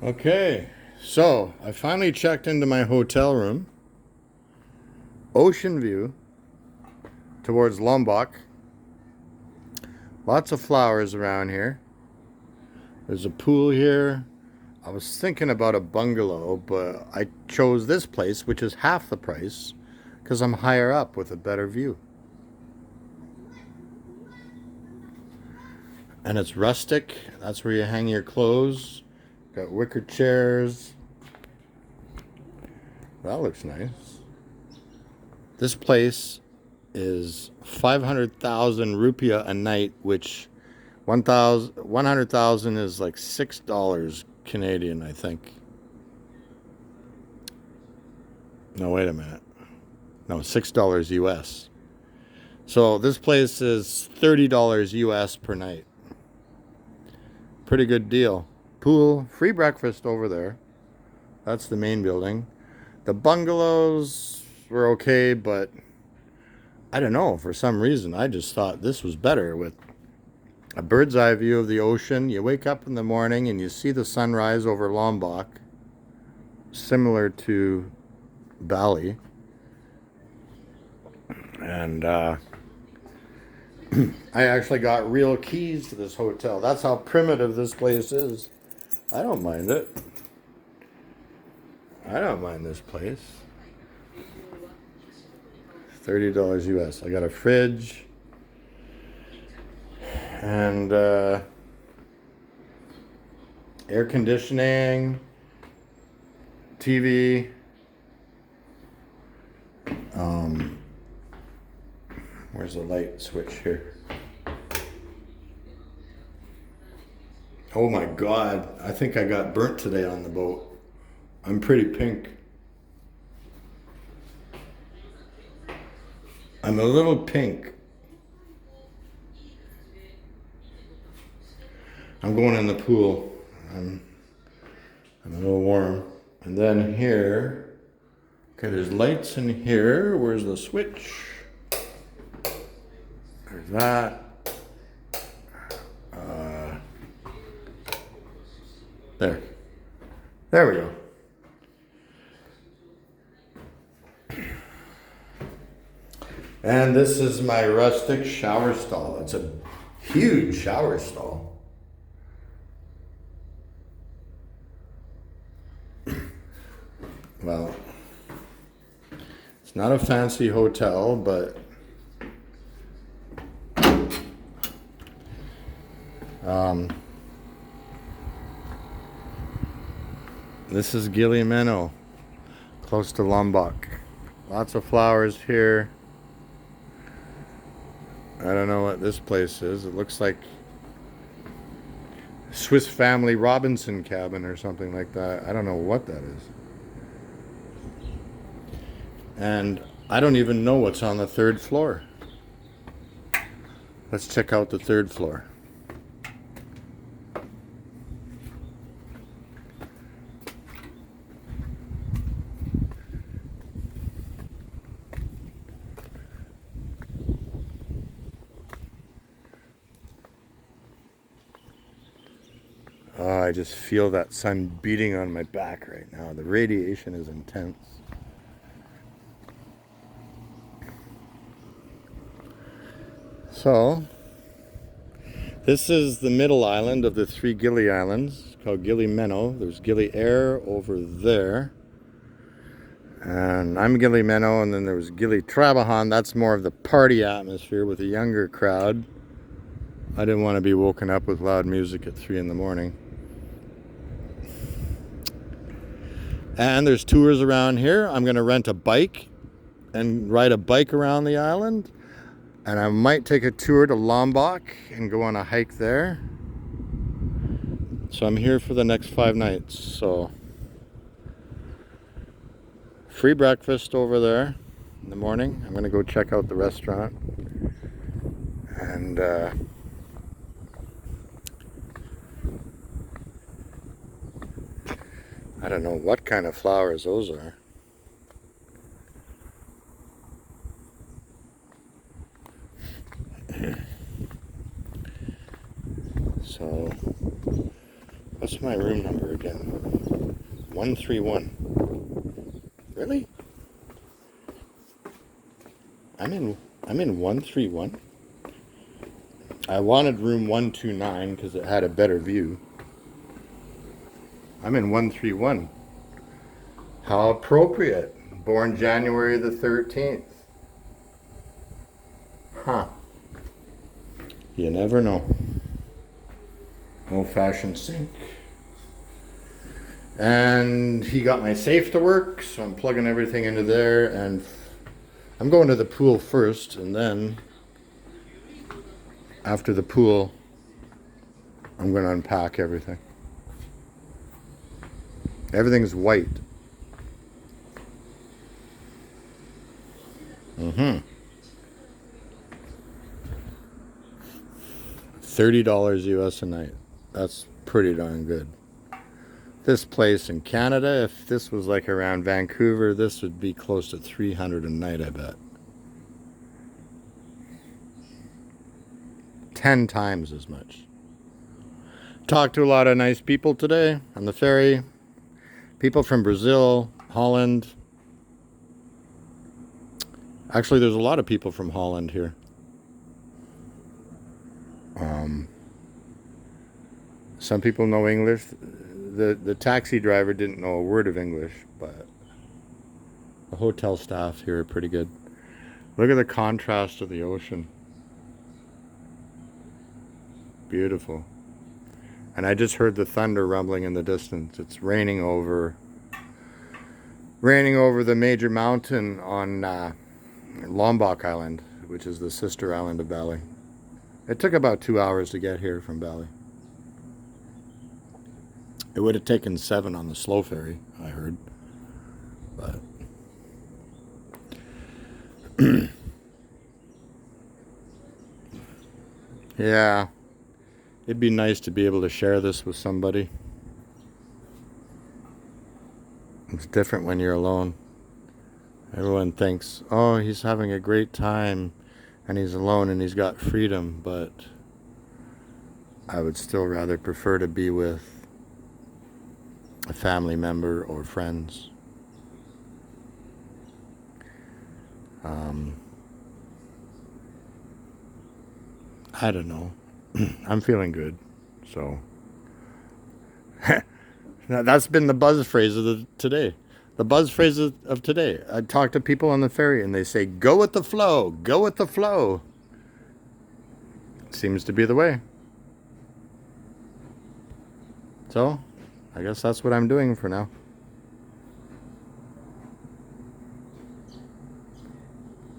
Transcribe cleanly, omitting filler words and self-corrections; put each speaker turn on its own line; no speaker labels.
Okay, so I finally checked into my hotel room. Ocean view towards Lombok. Lots of flowers around here. There's a pool here. I was thinking about a bungalow, but I chose this place, which is half the price, because I'm higher up with a better view. And it's rustic. That's where you hang your clothes. Got wicker chairs. That looks nice. This place is 500,000 rupiah a night, which 100,000 is like $6 Canadian, I think. No, wait a minute. No, $6 US. So this place is $30 US per night. Pretty good deal. Pool, free breakfast over there. That's the main building. The bungalows were okay, but I don't know. For some reason, I just thought this was better with a bird's eye view of the ocean. You wake up in the morning and you see the sunrise over Lombok, similar to Bali. And I actually got real keys to this hotel. That's how primitive this place is. I don't mind it. I don't mind this place. $30 US. I got a fridge and air conditioning, TV. Where's the light switch here? Oh my God, I think I got burnt today on the boat. I'm pretty pink. I'm a little pink. I'm going in the pool. I'm a little warm. And then here, okay, there's lights in here. Where's the switch? There's that. There. There we go. And this is my rustic shower stall. It's a huge shower stall. Well, it's not a fancy hotel, but this is Gili Meno, close to Lombok. Lots of flowers here. I don't know what this place is. It looks like Swiss Family Robinson cabin or something like that. I don't know what that is. And I don't even know what's on the third floor. Let's check out the third floor. Oh, I just feel that sun beating on my back right now. The radiation is intense. So, this is the middle island of the three Gili Islands, called Gili Meno. There's Gili Air over there. And I'm Gili Meno, and then there's Gili Trabajan. That's more of the party atmosphere with a younger crowd. I didn't want to be woken up with loud music at 3 in the morning. And there's tours around here. I'm going to rent a bike and ride a bike around the island. And I might take a tour to Lombok and go on a hike there. So I'm here for the next 5 nights. So free breakfast over there in the morning. I'm going to go check out the restaurant. And I don't know what kind of flowers those are. So What's my room number again? 131. Really? I'm in 131. I wanted room 129 because it had a better view. I'm in 131. How appropriate. Born January the 13th. Huh. You never know. Old-fashioned sink. And he got my safe to work, so I'm plugging everything into there, and I'm going to the pool first, and then after the pool, I'm going to unpack everything. Everything's white. $30 US a night. That's pretty darn good. This place in Canada, if this was like around Vancouver, this would be close to 300 a night, I bet. 10 times as much. Talked to a lot of nice people today on the ferry. People from Brazil, Holland. Actually, there's a lot of people from Holland here. Some people know English. The taxi driver didn't know a word of English, but the hotel staff here are pretty good. Look at the contrast of the ocean. Beautiful. And I just heard the thunder rumbling in the distance. It's raining over the major mountain on Lombok Island, which is the sister island of Bali. It took about 2 hours to get here from Bali. It would have taken 7 on the slow ferry, I heard. But yeah, it'd be nice to be able to share this with somebody. It's different when you're alone. Everyone thinks, oh, he's having a great time and he's alone and he's got freedom, but I would still rather prefer to be with a family member or friends. I don't know. I'm feeling good, so that's been the buzz phrase of today. The buzz phrase of today. I talk to people on the ferry and they say, "Go with the flow. Go with the flow." Seems to be the way. So, I guess that's what I'm doing for now.